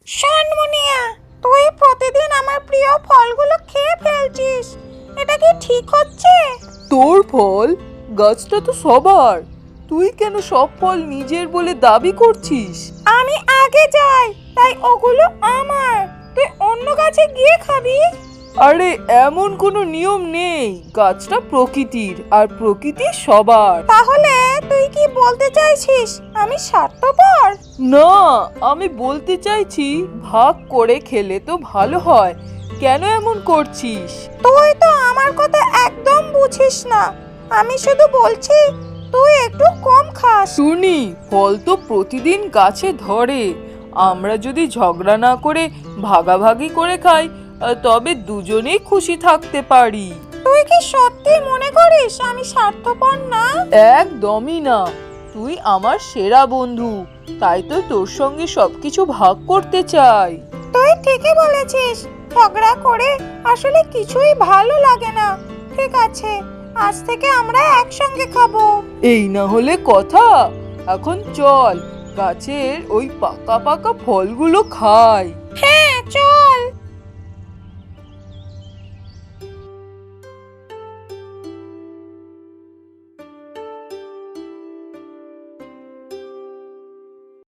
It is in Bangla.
শোন মুনিয়া, তুই প্রতিদিন আমার প্রিয় ফলগুলো খেয়ে ফেলছিস, এটা কি ঠিক হচ্ছে? তোর ফল? গাছটা তো সবার। তুই কেন সব ফল নিজের বলে দাবি করছিস? আমি আগে যাই, তাই ওগুলো আমার। তুই অন্য গাছে গিয়ে খাবি। আরে এমন কোনো নিয়ম নেই, গাছটা প্রকৃতির আর প্রকৃতি সবার। তাহলে তুই কি বলতে চাইছিস আমি স্বার্থপর? না, আমি বলতে চাইছি ভাগ করে খেলে তো ভালো হয়। কেন এমন করছিস? তুই তো আমার কথা একদম বুঝিস না। আমি শুধু বলছি তুই একটু কম খাস। শুনি, ফল তো প্রতিদিন গাছে ধরে। আমরা যদি ঝগড়া না করে ভাগাভাগি করে খাই, তবে দুজনেই খুশি থাকতে পারি। তুই কি সত্যি মনে করিস আমি স্বার্থপর না? একদমই না। তুই আমার সেরা বন্ধু, তাই তো তোর সঙ্গে সবকিছু ভাগ করতে চাই। তুই ঠিকই বলেছিস, ঝগড়া করে আসলে কিছুই ভালো লাগে না। ঠিক আছে, আজ থেকে আমরা একসঙ্গে খাবো। এই না হলে কথা। এখন চল, গাছের ওই পাকা পাকা ফলগুলো খাই।